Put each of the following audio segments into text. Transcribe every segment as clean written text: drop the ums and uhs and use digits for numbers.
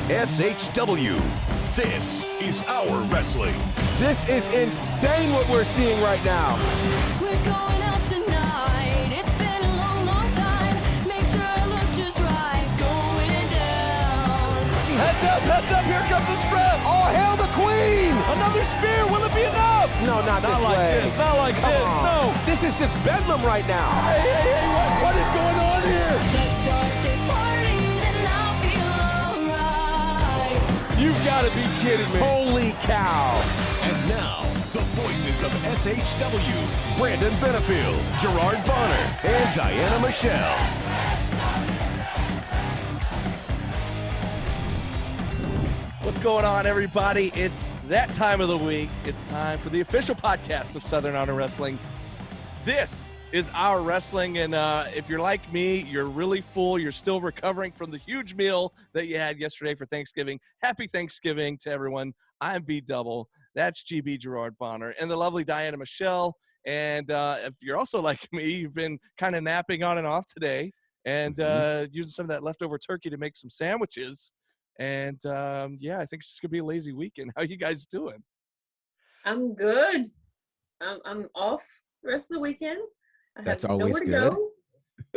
SHW. This is our wrestling. This is insane what we're seeing right now. We're going out tonight. It's been a long, long time. Make sure I look just right. It's going down. Heads up, here comes the strap. All hail the queen! Another spear, will it be enough? No, not this like way. this, not like Come this, on. no. This is just bedlam right now. Hey, what is going on here? Let's start this party, then I'll feel alright. You've got to be kidding me. Holy cow. And now, the voices of SHW. Brandon Benefield, Gerard Bonner, and Diana Michelle. What's going on, everybody? It's that time of the week. It's time for the official podcast of Southern Honor Wrestling. This is our wrestling, and if you're like me, you're really full. You're still recovering from the huge meal that you had yesterday for Thanksgiving. Happy Thanksgiving to everyone. I'm B-Double. That's GB Gerard Bonner and the lovely Diana Michelle. And if you're also like me, you've been kind of napping on and off today and using some of that leftover turkey to make some sandwiches. And, yeah, I think it's just going to be a lazy weekend. How you guys doing? I'm good. I'm off the rest of the weekend. I That's have always nowhere to good. go.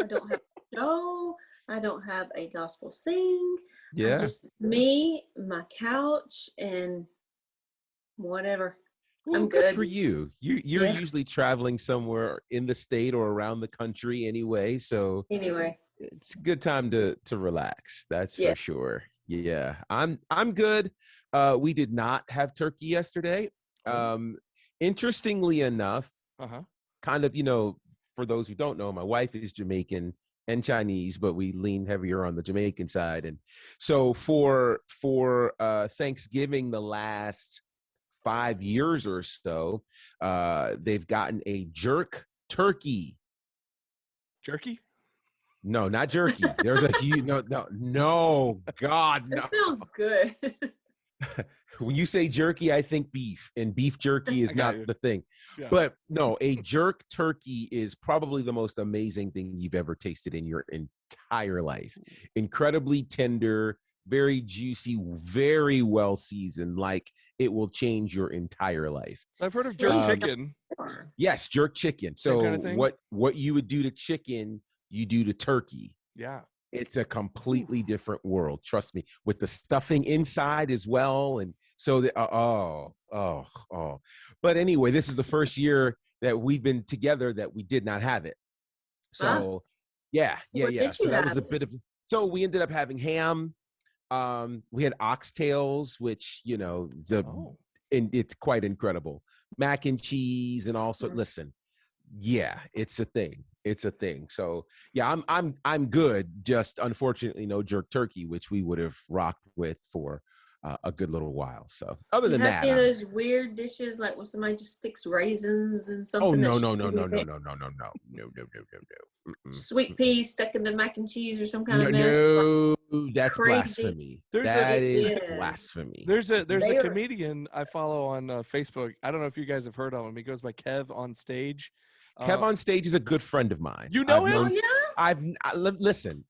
I don't have a show. I don't have a gospel sing. Yeah. Just me, my couch, and whatever. Well, I'm good good. for you. You're Yeah. usually traveling somewhere in the state or around the country anyway, so Anyway, it's a good time to relax. That's Yeah. for sure. Yeah, I'm good. We did not have turkey yesterday. Interestingly enough, kind of, for those who don't know, my wife is Jamaican and Chinese, but we lean heavier on the Jamaican side. And so for Thanksgiving, the last 5 years or so, they've gotten a jerk turkey. Jerky? No, not jerky. There's a huge no, God, no. that sounds good. When you say jerky, I think beef, and beef jerky is I got not you. the thing. Yeah. But no, a jerk turkey is probably the most amazing thing you've ever tasted in your entire life. Incredibly tender, very juicy, very well seasoned. Like it will change your entire life. I've heard of jerk chicken. Yes, jerk chicken. Same So kind of thing? what you would do to chicken, you do to turkey. Yeah. It's a completely different world. Trust me, with the stuffing inside as well. And so, but anyway, this is the first year that we've been together that we did not have it. So yeah. What did So you that was a have? bit of, so we ended up having ham. We had oxtails, which, and it's quite incredible. Mac and cheese and also, listen, yeah, it's a thing. It's a thing. So yeah, I'm good. Just unfortunately, no jerk turkey, which we would have rocked with for a good little while. So other You than have that, any of those weird dishes like when somebody just sticks raisins and something? oh no. Sweet peas stuck in the mac and cheese or some kind of mess. No, that's Crazy. blasphemy. There's That is Yeah. blasphemy. There's a They are- comedian I follow on Facebook. I don't know if you guys have heard of him. He goes by Kev on Stage. Kev on Stage is a good friend of mine. You know I've him? known- Listen.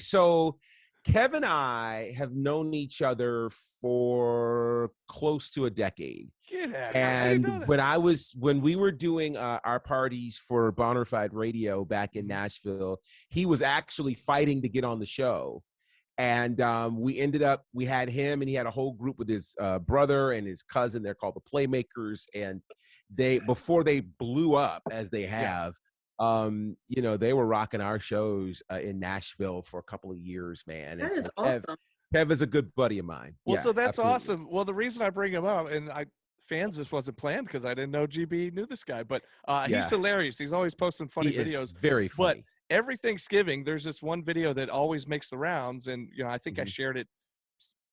So Kev and I have known each other for close to a decade. Get out of here. How do you know And that? when we were doing our parties for Bonafide Radio back in Nashville, he was actually fighting to get on the show. And we had him, and he had a whole group with his brother and his cousin. They're called the Playmakers. And before they blew up as they have, they were rocking our shows in Nashville for a couple of years, man. That And is so awesome. Kev is a good buddy of mine. Well, Yeah, so that's absolutely. awesome. Well, the reason I bring him up, and fans, this wasn't planned because I didn't know GB knew this guy, but Yeah. he's hilarious. He's always posting funny He is videos. very But funny. every Thanksgiving, there's this one video that always makes the rounds, and I think I Mhm. shared it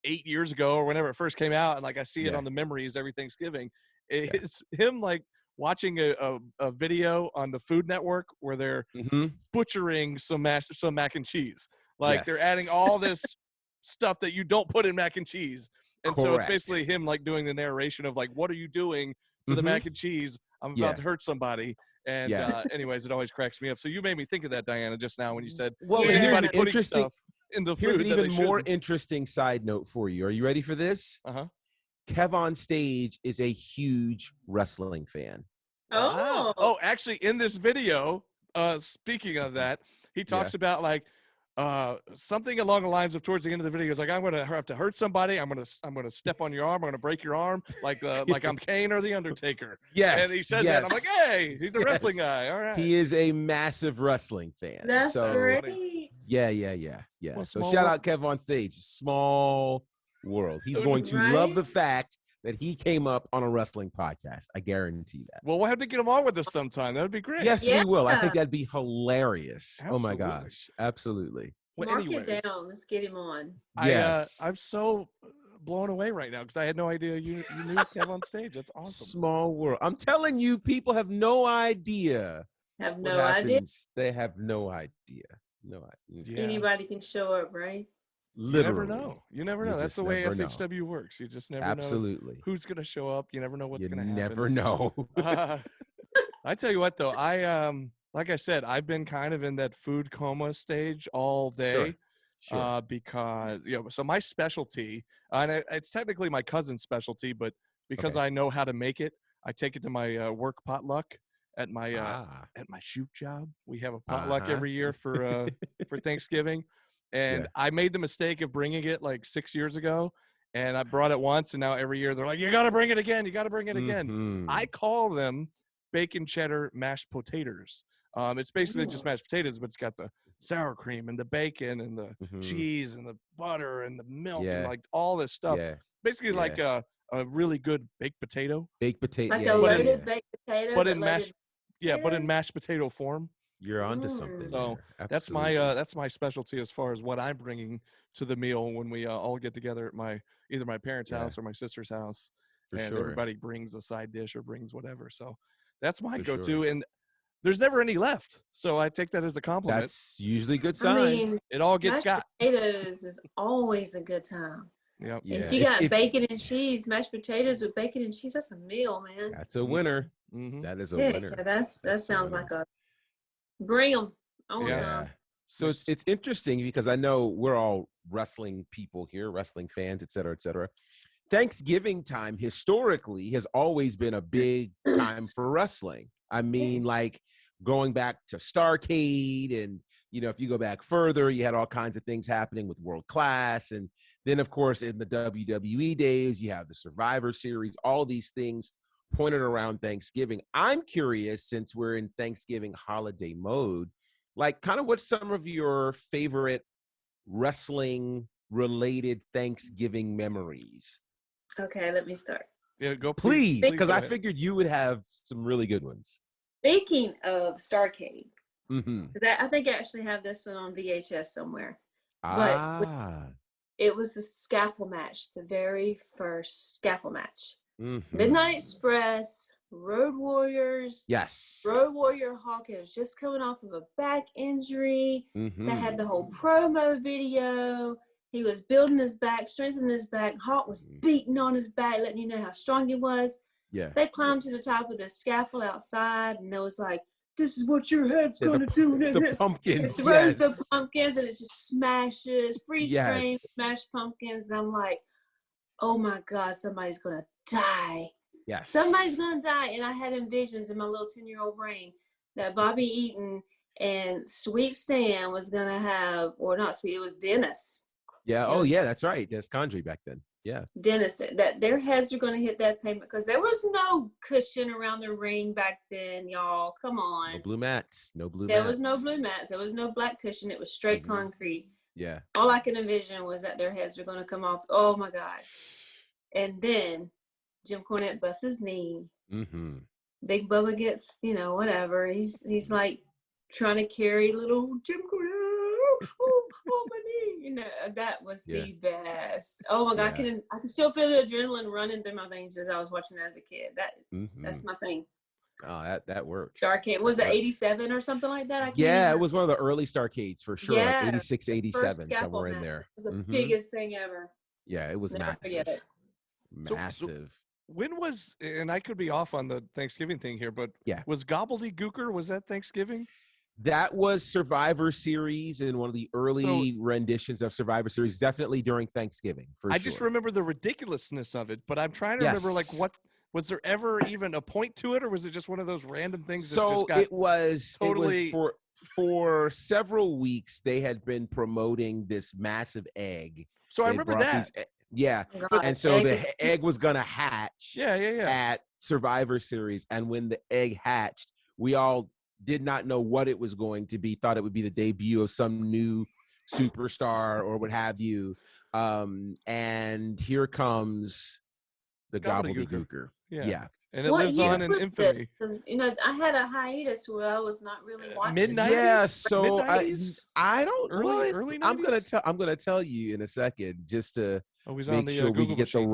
8 years ago or whenever it first came out, and like I see it Yeah. on the memories every Thanksgiving. It's him like watching a video on the Food Network where they're Mhm. butchering some mac and cheese. Like they're adding Yes. all this stuff that you don't put in mac and cheese. And so it's Correct. basically him like doing the narration of like, what are you doing to the Mhm. mac and cheese? I'm Yeah. about to hurt somebody. And Yeah. anyways, it always cracks me up. So you made me think of that, Diana, just now when you said, Well, Yeah. is here's anybody the putting interesting. stuff? in the Here's food an that they even more shouldn't. interesting side note for you. Are you ready for this? Uh-huh. Kev on stage is a huge wrestling fan. Wow. Oh, Oh, actually, in this video, speaking of that, he talks about like something along the lines of towards the end of the video. He's like, I'm gonna have to hurt somebody. I'm gonna step on your arm. I'm gonna break your arm, like I'm Kane or the Undertaker. Yes. And he says that, and I'm like, hey, he's a wrestling guy. All right. He is a massive wrestling fan. that's so great. yeah. Well, So small shout world. out Kev on stage. Small world. He's going to Right? love the fact that he came up on a wrestling podcast. I guarantee that. Well, we'll have to get him on with us sometime. That would be great. Yes, we will. I Yeah. think that'd be hilarious. Oh my Absolutely. gosh. Absolutely. Well, Mark anyways, it down. Let's get him on. Yes. I'm so blown away right now because I had no idea you knew Kev on stage. That's awesome. Small world. I'm telling you, people have no idea. Have what no idea. happens. They have no idea. No idea. Yeah. Anybody can show up, right? Literally. You never know. You never You know. That's just the way never know. SHW works. You just never know Absolutely. who's going to show up. You never know what's You going to happen. never know. I tell you what, though, like I said, I've been kind of in that food coma stage all day. Sure. Because so my specialty, and it's technically my cousin's specialty, but because Okay. I know how to make it, I take it to my work potluck at my at my shoot job. We have a potluck Uh-huh. every year for Thanksgiving, and Yeah. I made the mistake of bringing it like 6 years ago, and I brought it once, and now every year they're like, "You got to bring it again. You got to bring it again." Mhm. I call them bacon cheddar mashed potatoes. It's basically just mashed potatoes, but it's got the sour cream and the bacon and the Mhm. cheese and the butter and the milk and Yeah. like all this stuff. Yeah. Basically like a really good baked potato, Baked potato. Like yeah, a yeah, loaded yeah. baked potato, but in loaded mashed but in potatoes? mashed potato form. You're onto Mm. something. So there. that's my specialty as far as what I'm bringing to the meal when we all get together at either my parents' Yeah. house or my sister's house, For and sure. everybody brings a side dish or brings whatever. So that's my For go-to, sure. and there's never any left. So I take that as a compliment. That's usually a good I sign. mean, It all gets mashed got. potatoes is always a good time. Yep. yeah. If you got bacon and cheese, mashed potatoes with bacon and cheese, that's a meal, man. That's a winner. Mm-hmm. That is a Heck, winner. yeah, that That's a sounds winner. like a bring them. I want Yeah. some. So it's interesting because I know we're all wrestling people here, wrestling fans, et cetera, et cetera. Thanksgiving time historically has always been a big time for wrestling. I mean, like going back to Starrcade, and if you go back further, you had all kinds of things happening with World Class, and then of course in the WWE days, you have the Survivor Series. All these things pointed around Thanksgiving. I'm curious, since we're in Thanksgiving holiday mode, like kind of what's some of your favorite wrestling related Thanksgiving memories? Okay, let me start. Yeah, go Please, because go I ahead. figured you would have some really good ones. Speaking of Starrcade, Mm-hmm. 'cause I think I actually have this one on VHS somewhere. It was the scaffold match, the very first scaffold match. Mhm. Midnight Express, Road Warriors. Yes. Road Warrior Hawkins was just coming off of a back injury. Mhm. They had the whole promo video. He was building his back, strengthening his back. Hawk was beating on his back, letting you know how strong he was. Yeah. They climbed to the top of the scaffold outside, and it was like, "This is what your head's gonna do." And The it pumpkins. throws the Yes. pumpkins, and it just smashes, freeze frame, Yes. smash pumpkins. And I'm like, "Oh my God, somebody's gonna die." Yes. Somebody's gonna die. And I had envisions in my little 10-year-old brain that Bobby Eaton and Sweet Stan was gonna have, or not Sweet, it was Dennis. Yeah. It Oh, was yeah. That's right. That's Condrey back then. Yeah. Dennis, that their heads are gonna hit that pavement because there was no cushion around the ring back then, y'all. Come No on. blue mats. No blue There mats. was no blue mats. There was no black cushion. It was straight Mhm. concrete. Yeah. All I can envision was that their heads were gonna come off. Oh my God. And then Jim Cornette busts his knee. Mm-hmm. Big Bubba gets, whatever. He's like trying to carry little Jim Cornette. Oh, my knee. That was the best. Oh my God, Yeah. I can still feel the adrenaline running through my veins as I was watching that as a kid. That's Mhm. my thing. Oh, that works. Starrcade, was it That works. 87 or something like that? I can't Yeah, remember. it was one of the early Starrcades for sure. Yeah, Like 86, First 87, scaffold somewhere in match. there. It was the Mhm. biggest thing ever. Yeah, it was Never forget massive. it. So- Massive. When was, and I could be off on the Thanksgiving thing here, but Yeah. was Gobbledygooker, was that Thanksgiving? That was Survivor Series in one of the early renditions of Survivor Series, definitely during Thanksgiving, for I sure. just remember the ridiculousness of it, but I'm trying to remember, like, Yes. what was there ever even a point to it, or was it just one of those random things that just So got it was totally for several weeks they had been promoting this massive egg. So I They remember brought that. these yeah, God, and so the egg was gonna hatch Yeah. at Survivor Series, and when the egg hatched, we all did not know what it was going to be. Thought it would be the debut of some new superstar or what have you. And here comes the Gobbledygooker. gobbledygooker. Yeah. Yeah. And it what lives year on in was infamy. this? 'Cause, you know, I had a hiatus where I was not really watching. Mid-90s? Yeah, so Mid-90s? I don't Early well, 90s? I'm gonna tell you in a second just to Oh, he's on make the sure we Google get the machine.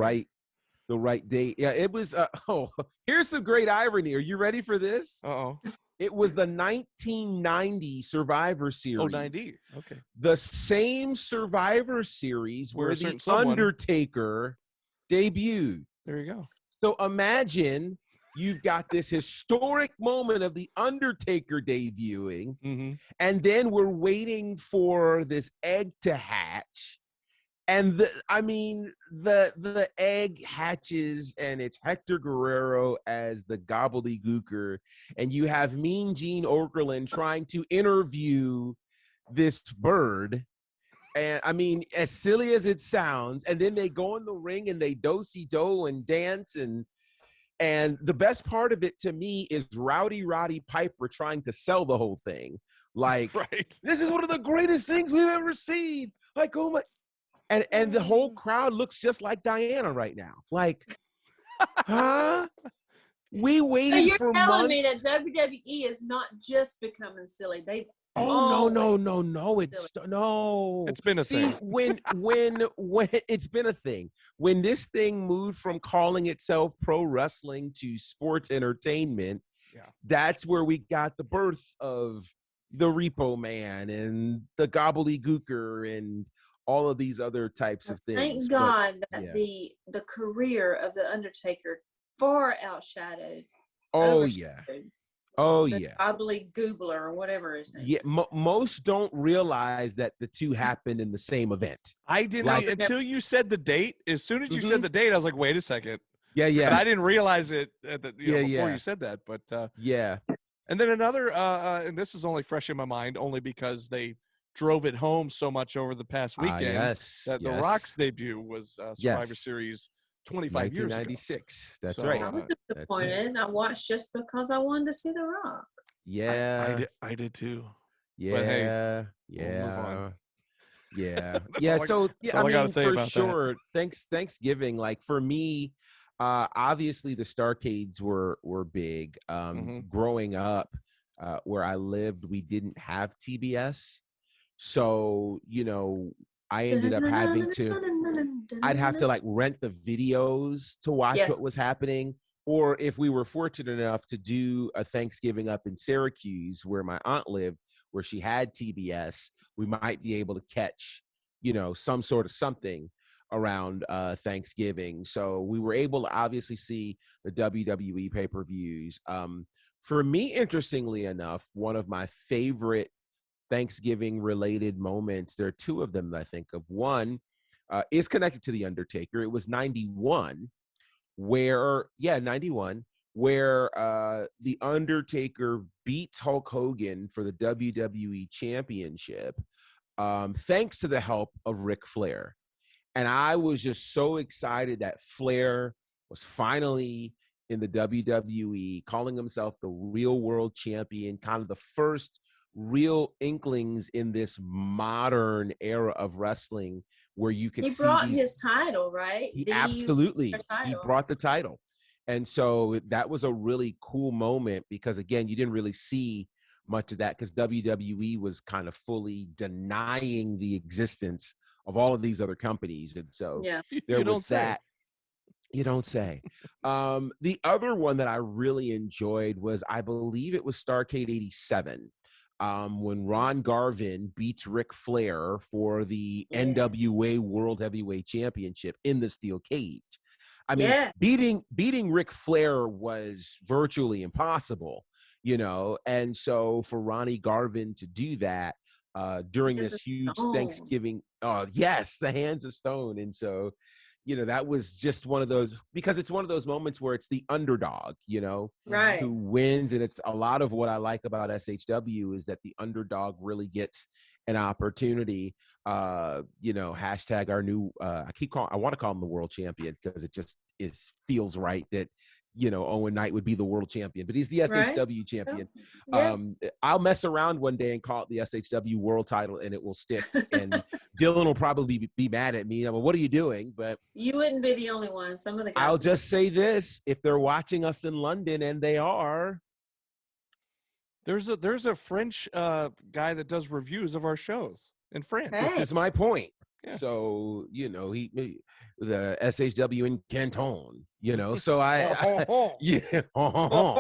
right date. Yeah, it was oh, here's some great irony. Are you ready for this? Uh-oh. It was the 1990 Survivor Series. Oh, 90. Okay. The same Survivor Series Where where a certain the someone- Undertaker debuted. There you go. So imagine you've got this historic moment of the Undertaker debuting, Mm-hmm. and then we're waiting for this egg to hatch. And the egg hatches, and it's Hector Guerrero as the gobbledygooker, and you have Mean Gene Okerlund trying to interview this bird. And I mean, as silly as it sounds, and then they go in the ring and they do-si-do and dance, and the best part of it to me is Rowdy Roddy Piper trying to sell the whole thing. Like, Right. this is one of the greatest things we've ever seen. Like, oh my. And the whole crowd looks just like Diana right now. Like, huh? We So waited you're for telling me that months. WWE is not just becoming silly. They've Oh no, always it's no. It's been a See, thing. when it's been a thing. When this thing moved from calling itself pro wrestling to sports entertainment, Yeah. that's where we got the birth of the Repo Man and the Gobbledygooker and all of these other types of things. Thank But, God that yeah. the career of the Undertaker far outshadowed. Oh yeah. overshadowed Oh the yeah. Gobbledygoobler or whatever his name. Yeah. Most don't realize that the two happened in the same event. I didn't Like- until you said the date. As soon as you said the date, I was like, wait a second. Yeah, And yeah. I didn't realize it at the, Yeah, before yeah. you said that. But Yeah. and then another, and this is only fresh in my mind, only because they drove it home so much over the past weekend. Yes. That The yes. Rock's debut was Survivor Yes. Series 25 years ago. 1996. That's So, right. I was That's it. disappointed. I watched just because I wanted to see The Rock. Yeah. I did too. Yeah. hey, yeah. we'll move on. Yeah. Yeah. all I- So yeah, all I I gotta mean, say for about that. sure. Thanksgiving, like for me, obviously the Starcades were big. Mhm. Growing up, where I lived, we didn't have TBS. So, I ended up having to I'd have to like rent the videos to watch Yes. what was happening. Or if we were fortunate enough to do a Thanksgiving up in Syracuse where my aunt lived, where she had TBS, we might be able to catch, some sort of something around Thanksgiving. So we were able to obviously see the WWE pay-per-views. For me, interestingly enough, one of my favorite Thanksgiving related moments, there are two of them that I think of. One is connected to The Undertaker. It was 91 where The Undertaker beats Hulk Hogan for the WWE Championship, thanks to the help of Ric Flair. And I was just so excited that Flair was finally in the WWE, calling himself the real world champion, kind of the first real inklings in this modern era of wrestling where you could He see brought these. his title, right? He The absolutely, he title. brought the title. And so that was a really cool moment because, again, you didn't really see much of that because WWE was kind of fully denying the existence of all of these other companies. And so Yeah. there You don't was say. that. You don't say. The other one that I really enjoyed was, I believe it was Starrcade 87. When Ron Garvin beats Ric Flair for the Yeah. NWA World Heavyweight Championship in the steel cage. I mean, Yeah. beating Ric Flair was virtually impossible. you know. And so for Ronnie Garvin to do that during Hands this of huge stone. Thanksgiving, yes, the Hands of Stone. And so, you know, that was just one of those, because it's one of those moments where it's the underdog, you know, Right. who wins. And it's a lot of what I like about SHW is that the underdog really gets an opportunity. You know, hashtag our new, I want to call him the world champion, because it just feels right that, you know, Owen Knight would be the world champion, but he's the Right. SHW champion. Yeah. I'll mess around one day and call it the SHW world title, and it will stick. And Dylan will probably be mad at me. I'm like, what are you doing? But You wouldn't be the only one. Some of the guys. I'll would. just say this: if they're watching us in London, and they are, There's a French guy that does reviews of our shows in France. this Hey. is my point. Yeah. So, you know, the SHW in Canton, you know, so yeah,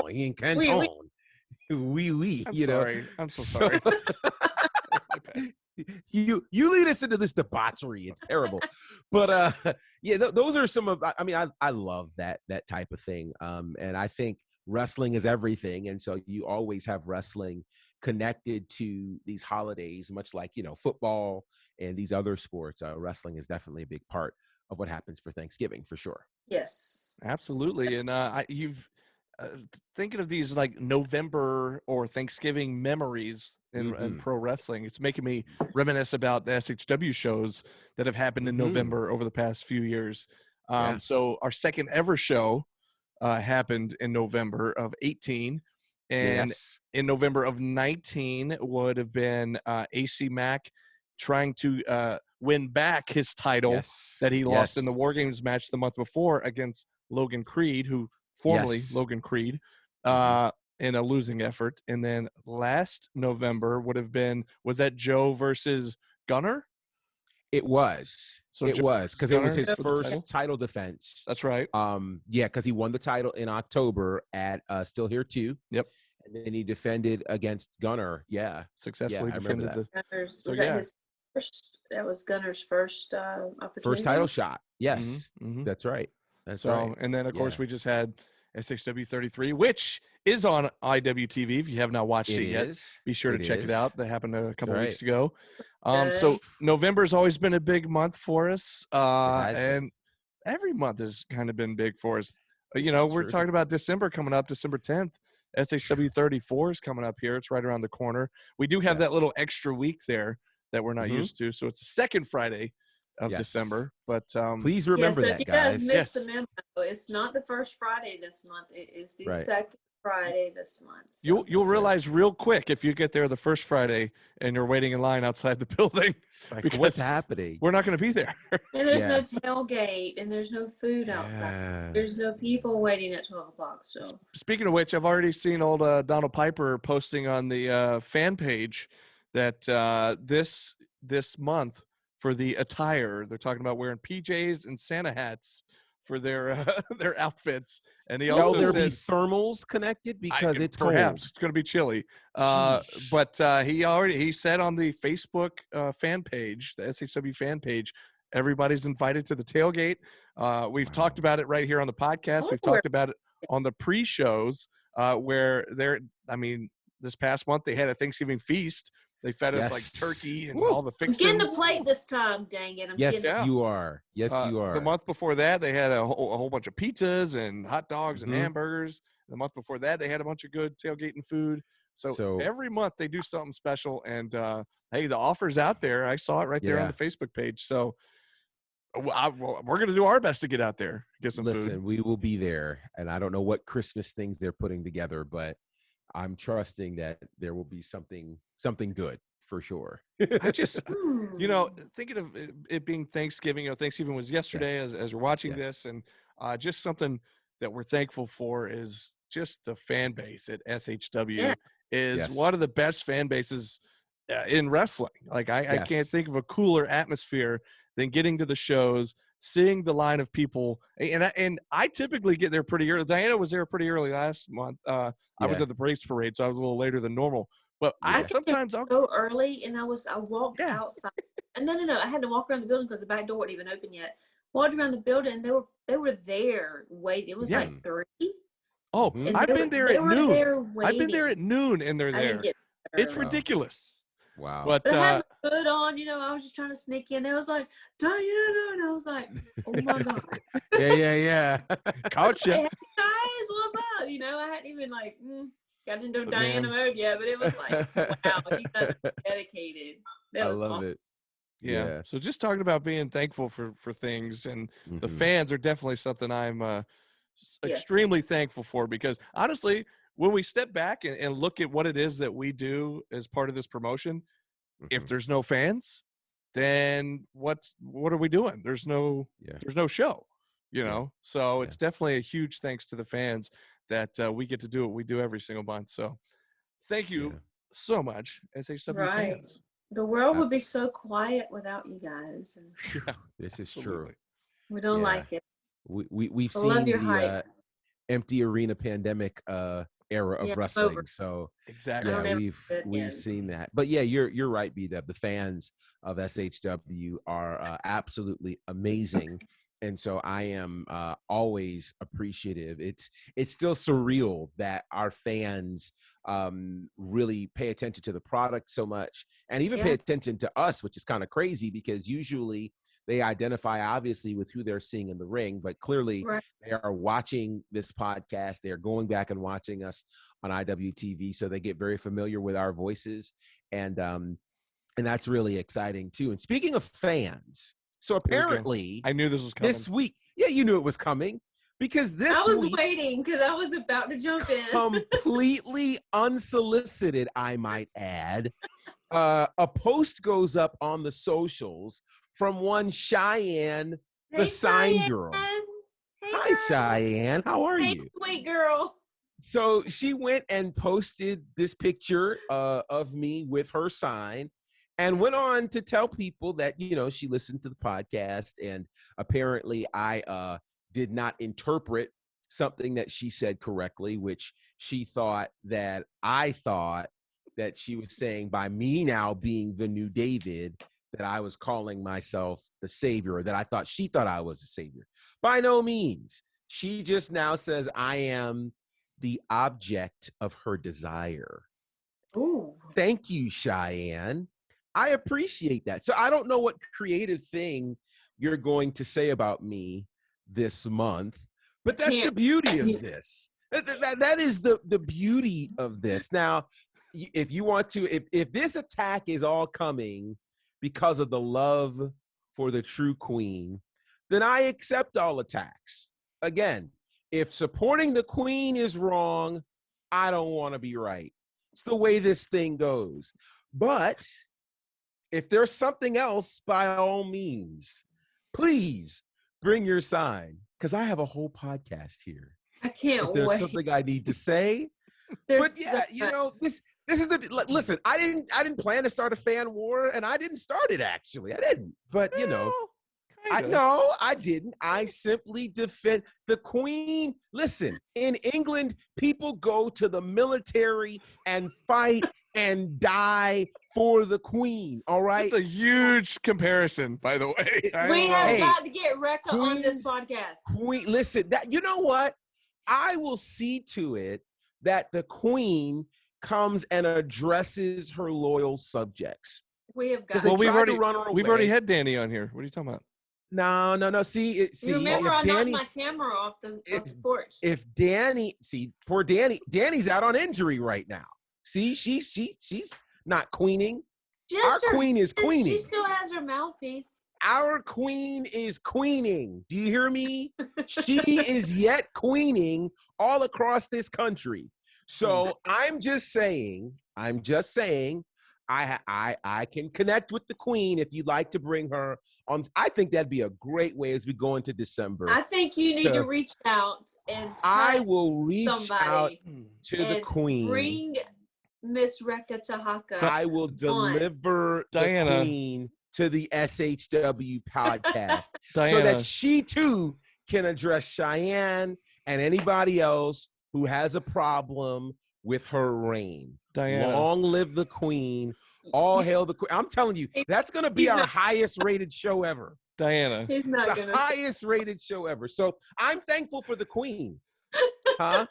in Canton. Oui, I'm you know. sorry. I'm so sorry. you lead us into this debauchery. It's terrible. But yeah, those are some of, I mean, I love that type of thing. And I think wrestling is everything. And so you always have wrestling connected to these holidays, much like, you know, football and these other sports. Wrestling is definitely a big part of what happens for Thanksgiving, for sure. Yes. Absolutely. And you've thinking of these like November or Thanksgiving memories in pro wrestling, it's making me reminisce about the SHW shows that have happened in November over the past few years. So our second ever show happened in November of 18, and in November of 19 would have been AC Mack trying to win back his title that he lost in the War Games match the month before against Logan Creed, who formerly Logan Creed, in a losing effort. And then last November was that Joe versus Gunner? It was. So it was, because it was his first title defense. That's right. Yeah, because he won the title in October at Still Here 2. Yep. And then he defended against Gunner. Yeah. Successfully defended that. Gunner's, so was that his first? That was Gunner's first opportunity. First title shot. Yes. That's right. That's right. And then, of course, we just had SHW 33, which is on IWTV. If you have not watched it yet, be sure to check it out. That happened a couple weeks ago. So November's always been a big month for us. And every month has kind of been big for us. You know, we're talking about December coming up, December 10th. SHW 34 is coming up here. It's right around the corner. We do have that little extra week there that we're not used to. So it's the second Friday of December. But please remember that, if you guys. guys missed the memo, it's not the first Friday this month. It is the second Friday this month. So. You'll realize real quick if you get there the first Friday and you're waiting in line outside the building. Like, what's happening? We're not going to be there. And there's no tailgate, and there's no food outside. There's no people waiting at 12 o'clock. So speaking of which, I've already seen old Donald Piper posting on the fan page that this month for the attire, they're talking about wearing PJs and Santa hats for their outfits. And he also there said, be thermals connected because it's perhaps cold. it's going to be chilly. But he said on the Facebook fan page, the SHW fan page, everybody's invited to the tailgate. We've talked about it right here on the podcast. We've talked about it on the pre-shows where this past month they had a Thanksgiving feast. They fed us like turkey and all the fixings. I'm getting the plate this time, dang it. You are. Yes, you are. The month before that, they had a whole bunch of pizzas and hot dogs and hamburgers. The month before that, they had a bunch of good tailgating food. So every month they do something special. And, hey, the offer's out there. I saw it right there on the Facebook page. So we're going to do our best to get out there, get some food. Listen, we will be there. And I don't know what Christmas things they're putting together, but I'm trusting that there will be something good for sure. I just, thinking of it being Thanksgiving, Thanksgiving was yesterday as we're watching this, and just something that we're thankful for is just the fan base at SHW is one of the best fan bases in wrestling. Like I can't think of a cooler atmosphere than getting to the shows, seeing the line of people, and I typically get there pretty early. Diana was there pretty early last month. I was at the Braves parade, so I was a little later than normal. But I'll go early, and I walked outside. And no, I had to walk around the building because the back door wasn't even open yet. Walked around the building, and they were there waiting. It was like 3. Oh, Mhm. And I've been there at noon. There I've been there at waiting. noon and they're I didn't there. get It's there. Wow. ridiculous. Wow. But But I had my hood on, I was just trying to sneak in. They was like, Diana, and I was like, oh my God. yeah. couch Hey, ya. hey guys, what's up? I hadn't even got into Diana mode yet, but it was like, wow, you guys are dedicated. That I was love awesome. it. Yeah. Yeah. So just talking about being thankful for things, and the Mhm. fans are definitely something I'm Yes. extremely thankful for, because honestly, when we step back and look at what it is that we do as part of this promotion, if Mhm. there's no fans, then what are we doing? There's no show, So Yeah. it's definitely a huge thanks to the fans that we get to do what we do every single month. So thank you Yeah. so much, SHW Right. fans. The world would be so quiet without you guys. And Yeah, This is true. absolutely. we don't Yeah. like it. We've I love seen your the hype. empty arena pandemic era of Yeah, I'm wrestling. over. So Exactly. I yeah, don't ever we've do it again. seen that. But yeah, you're right, B-Dub. The fans of SHW are absolutely amazing. And so I am always appreciative. It's still surreal that our fans really pay attention to the product so much, and even pay Yeah. attention to us, which is kind of crazy because usually they identify obviously with who they're seeing in the ring, but clearly Right. they are watching this podcast. They are going back and watching us on IWTV, so they get very familiar with our voices, and that's really exciting too. And speaking of fans, so Here we go. apparently I knew this was coming. this week, yeah, you knew it was coming because this I was week, waiting because I was about to jump in. completely unsolicited, I might add, a post goes up on the socials from one Cheyenne, the Hey, sign Cheyenne. girl. Hey, Hi, girl. Cheyenne. How are Hey, you? sweet girl. So she went and posted this picture of me with her sign, and went on to tell people that she listened to the podcast, and apparently I did not interpret something that she said correctly, which she thought that I thought that she was saying by me now being the new David, that I was calling myself the savior, or that I thought she thought I was a savior. By no means. She just now says I am the object of her desire. Ooh. Thank you, Cheyenne. I appreciate that. So I don't know what creative thing you're going to say about me this month, but that's the beauty of this. That is the beauty of this. Now, if you want to, if this attack is all coming because of the love for the true queen, then I accept all attacks. Again, if supporting the queen is wrong, I don't want to be right. It's the way this thing goes. But if there's something else, by all means, please bring your sign, because I have a whole podcast here. I can't If there's wait. something I need to say. But yeah, this is the listen. I didn't plan to start a fan war, and I didn't start it actually. I didn't. But I didn't. I simply defend the queen. Listen, in England, people go to the military and fight and die for the queen. All right. That's a huge comparison, by the way. We have got to get Rekka on this Queens- podcast. Listen, that you know what? I will see to it that the queen comes and addresses her loyal subjects. We have got. Well, we've we've already had Danny on here. What are you talking about? No. See, You remember, if I knocked Danny, my camera off the porch. if Danny, poor Danny's out on injury right now. See, she's not queening. Our queen is queening. She still has her mouthpiece. Our queen is queening. Do you hear me? She is yet queening all across this country. So I'm just saying, I can connect with the queen if you'd like to bring her on. I think that'd be a great way as we go into December. I think you need to reach out and I will reach out to the and queen. Bring Miss Rekka Tahaka. I will deliver Diana. the queen to the SHW podcast so Diana. that she too can address Cheyenne and anybody else who has a problem with her reign. Diana. Long live the queen. All hail the queen. I'm telling you, that's going to be our highest rated show ever. Diana. He's not The gonna. highest rated show ever. So I'm thankful for the queen. Huh?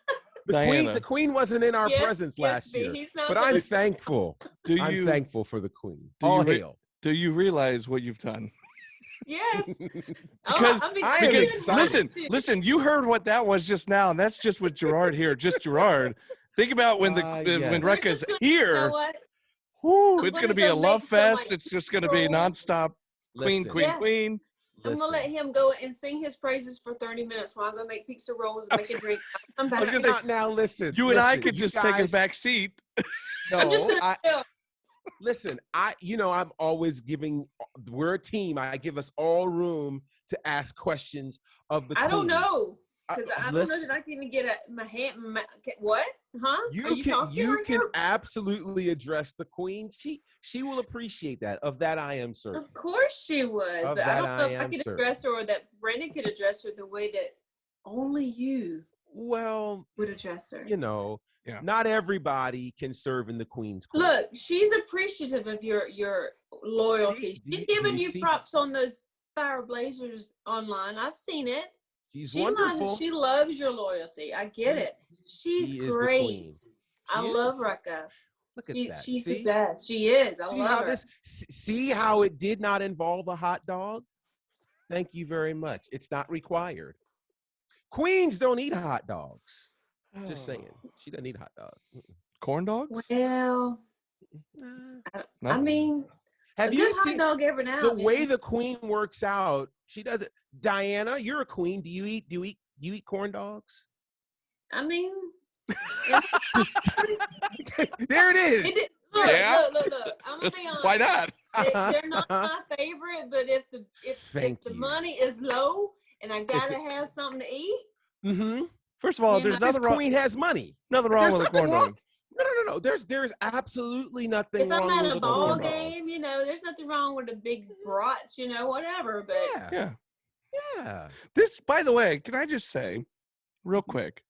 Diana. The queen wasn't in our presence last B, year, he's not but gonna- I'm thankful. Do I'm you thankful for the queen. do All you re- hail. do you realize what you've done? Yes. Because I mean, I I'm am even excited. listen, you heard what that was just now, and that's just with Gerard here, just Gerard. Think about when Yes. when We're Rekka's just gonna- here. You know what? Whoo, I'm it's going to gonna be a go love make some, fest. like, It's just going to be rolls. nonstop. Queen, Listen, queen, Yeah. queen. I'm gonna let listen. him go and sing his praises for 30 minutes while I go make pizza rolls and make a drink. I'm back. I was gonna say, Now listen. You and I listen, could you just take a guys- back seat. I'm just No, gonna chill. listen, I'm always giving, we're a team. I give us all room to ask questions of the I don't queen. know. Because I don't know Listen, that I can even get my hand. What? Huh? Are you talking can right now? absolutely address the queen. She will appreciate that. Of that I am certain. Of course she would. Of But I that don't know I if I am could certain. address her or that Brandon could address her the way that only you Well, would address her. you know, Yeah. not everybody can serve in the queen's court. Look, she's appreciative of your loyalty. See? She's Do giving you you see? props on those fire blazers online. I've seen it. She's She loves, wonderful. she loves your loyalty. I get it. She's She is the great. queen. I She love is. Rekka. Look at that. She's See? the best. She is. I See love how her. see how it did not involve a hot dog? Thank you very much. It's not required. Queens don't eat hot dogs. Just saying. She doesn't eat hot dogs. Corn dogs? Well, I Nothing. mean, Have a you good hot seen dog every now the and way then. the queen works out? She does it. Diana, you're a queen. Do you eat corn dogs? I mean, There it is. look, Yeah. look. I'm gonna be honest. Why not? They're not my favorite, but if Thank the you. money is low and I gotta have something to eat, Mm-hmm. First of all, You there's know, This nothing wrong. queen has money. Nothing wrong There's with a nothing corn wrong. dog. No. There's absolutely nothing if I'm wrong at with a a ball corn dog. game, there's nothing wrong with a big brats, whatever. But Yeah. Yeah. This, by the way, can I just say, real quick,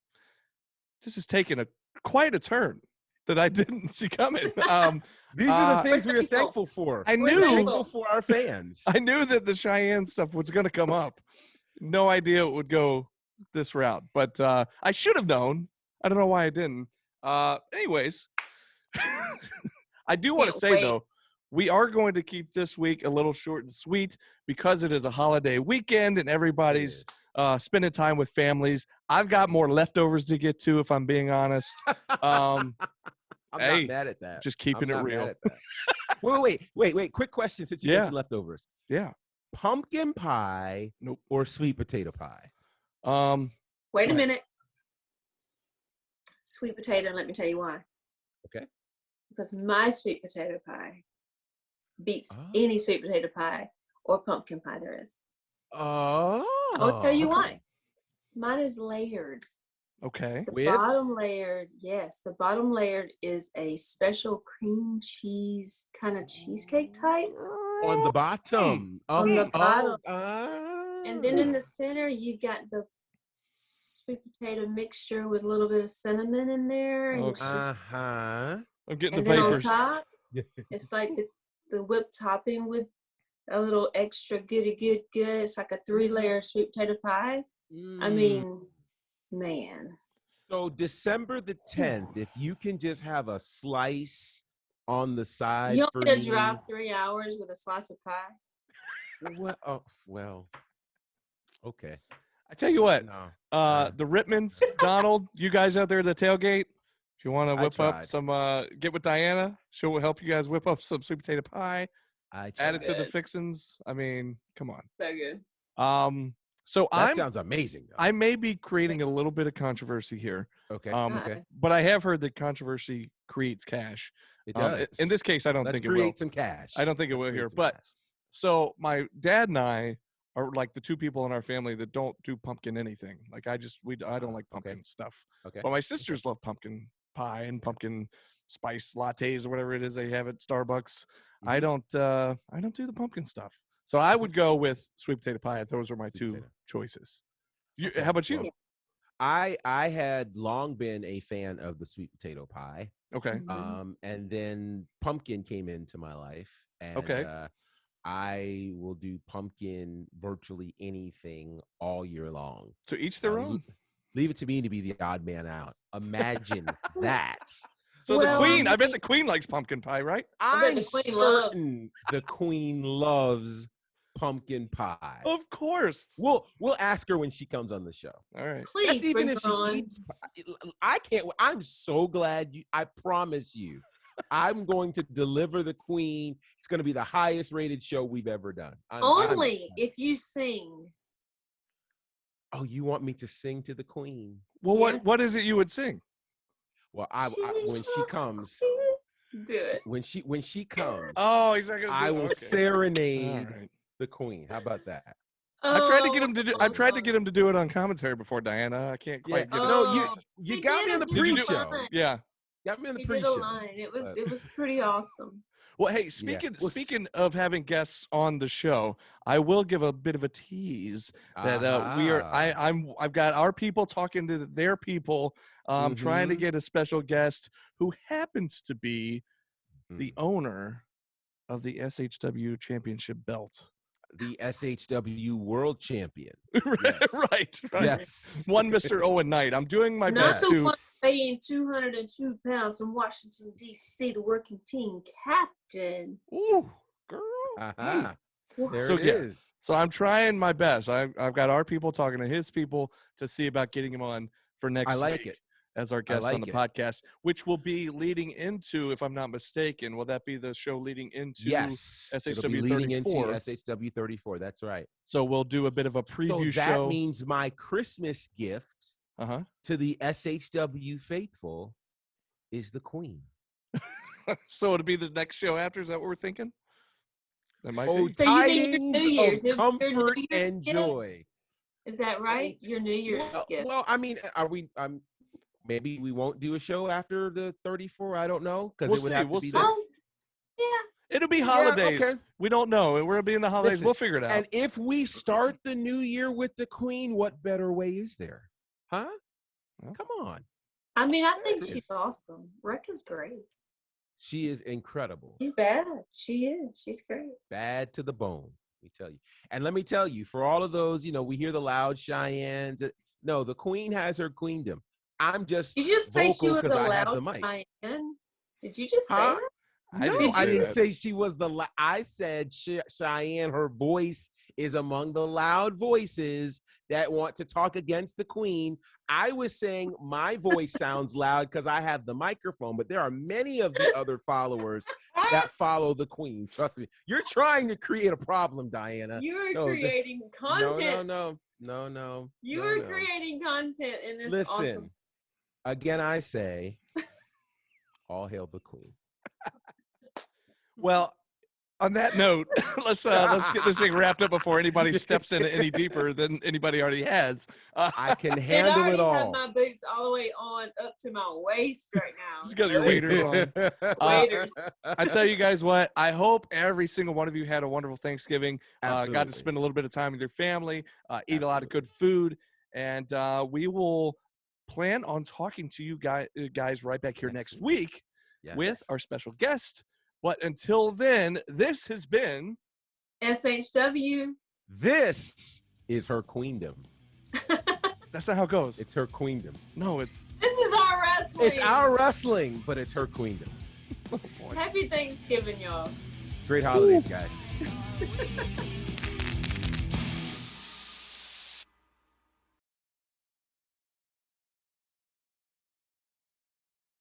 this is taking quite a turn that I didn't see coming. These are the things We're we are thankful. thankful for. I We're knew, thankful. Thankful for our fans. I knew that the Cheyenne stuff was going to come up. No idea it would go this route, but I should have known. I don't know why I didn't. Anyways, I do want to Can't say wait. though, we are going to keep this week a little short and sweet because it is a holiday weekend and everybody's spending time with families. I've got more leftovers to get to, if I'm being honest. I'm Hey, not mad at that. just keeping I'm it not real. mad at that. Wait. Quick question since you Yeah. mentioned leftovers. Yeah. Pumpkin pie Nope. or sweet potato pie? wait a Right. minute. Sweet potato, let me tell you why. Okay. Because my sweet potato pie beats Oh. any sweet potato pie or pumpkin pie there is. Oh. I'll tell you okay. why. Mine is layered. Okay. The With? bottom layered, yes, the bottom layered is a special cream cheese kind of cheesecake type. On the bottom. On the bottom. Oh, And then in the center, you got the sweet potato mixture with a little bit of cinnamon in there. And, it's just, Uh-huh. I'm getting and the then on vapors. top, it's like the whipped topping with a little extra goody good. It's like a 3-layer sweet potato pie. I mean, man. So December the 10th, if you can just have a slice on the side You don't for get to me. drive 3 hours with a slice of pie. What? Oh, well. Okay. I tell you what, No. the Rittmans, Donald, you guys out there at the tailgate, if you want to I whip up tried. some, get with Diana. She'll help you guys whip up some sweet potato pie. I Add it to the Good. fixins. I mean, come on. So good. So That sounds amazing. Though. I may be creating a little bit of controversy here, Okay. Okay. but I have heard that controversy creates cash. It does. In this case, I don't Let's think it will. create some cash. I don't think it Let's will create here, some but cash. So my dad and I are like the two people in our family that don't do pumpkin anything. Like I don't like pumpkin stuff. Okay. But my sisters love pumpkin pie and pumpkin spice lattes or whatever it is they have at Starbucks. I don't do the pumpkin stuff. So I would go with sweet potato pie. Those are my Sweet two potato. choices. Okay, How about you? well, I had long been a fan of the sweet potato pie. Okay. And then pumpkin came into my life. And Okay. I will do pumpkin virtually anything all year long. To each their own. Leave it to me to be the odd man out. Imagine that. So Well, the queen, I bet maybe- the queen likes pumpkin pie, right? I bet I'm the queen loves- certain the queen loves pumpkin pie. Of course. We'll ask her when she comes on the show. All right. Please That's even bring if her she on. eats. I can't. I'm so glad you. I promise you, I'm going to deliver the queen. It's going to be the highest rated show we've ever done. I'm Only excited. if you sing. Oh, you want me to sing to the queen? Well, Yes. what is it you would sing? Well, when she comes, Do it. when she comes, Oh, he's not gonna do I it. will Okay. serenade All right. the queen. How about that? I tried to get him to do. I Oh, tried to get him to do it on commentary before, Diana. I can't quite get it. No, you Oh, you he got me did in the a good pre-show. line. Yeah. Got me in the He did a pre-show. line. It was but- pretty awesome. Well, hey, speaking Well, of having guests on the show, I will give a bit of a tease that we are. I've got our people talking to their people, trying to Mhm. get a special guest who happens to be the Mm. owner of the SHW championship belt. The SHW world champion. Right, Yes. right. Yes. One Mr. Owen Knight. I'm doing my Not best the to. one weighing 202 pounds from Washington, D.C., the working team captain. Ooh, girl. Uh-huh. There So, it yeah. is. So I'm trying my best. I've got our people talking to his people to see about getting him on for next I like week it. as our guest on like the it. podcast, which will be leading into, if I'm not mistaken, will that be the show leading into? Yes. It'll SHW be leading into 34. SHW 34. That's right. So we'll do a bit of a preview So that show. means my Christmas gift Uh-huh. to the SHW faithful is the queen. So it'll be the next show after. Is that what we're thinking? That might Oh, be. So you mean your tidings New Year's, of your comfort New Year's and gift? joy. Is that right? Your New Year's gift. Well, I mean, are we? Maybe we won't do a show after the 34. I don't know because We'll it would see, have we'll to be. see. the- Oh, yeah. It'll be holidays. okay. We don't know. We're gonna be in the holidays. Listen, We'll figure it out. And if we start the new year with the queen, what better way is there? Huh? Well. Come on. I mean, I There think it she's is. awesome. Rekka's great. She is incredible. She's bad. She is. She's great. Bad to the bone. Let me tell you. And let me tell you, for all of those, we hear the loud Cheyennes. No, the queen has her queendom. I'm just Did you just say she vocal was because I have allowed the mic. Cheyenne? Did you just say Huh? that? No, I didn't that. say she was I said Cheyenne, her voice is among the loud voices that want to talk against the queen. I was saying my voice sounds loud because I have the microphone, but there are many of the other followers that follow the queen. Trust me. You're trying to create a problem, Diana. You are No, that's- creating content. No. You no, are no. creating content in this Listen, awesome. again, I say, all hail the queen. Well, on that note, let's get this thing wrapped up before anybody steps in any deeper than anybody already has. I can And I handle already it have all. my boots all the way on up to my waist right now. You got your waders on. Waders. I tell you guys what, I hope every single one of you had a wonderful Thanksgiving. Got to Absolutely. spend a little bit of time with your family, eat a lot of good food, and we will plan on talking to you guys right back here next week with our special guest. But until then, this has been SHW. This is her queendom. That's not how it goes. It's her queendom. No, it's This is our wrestling. It's our wrestling, but it's her queendom. Happy Thanksgiving, y'all. Great holidays, guys.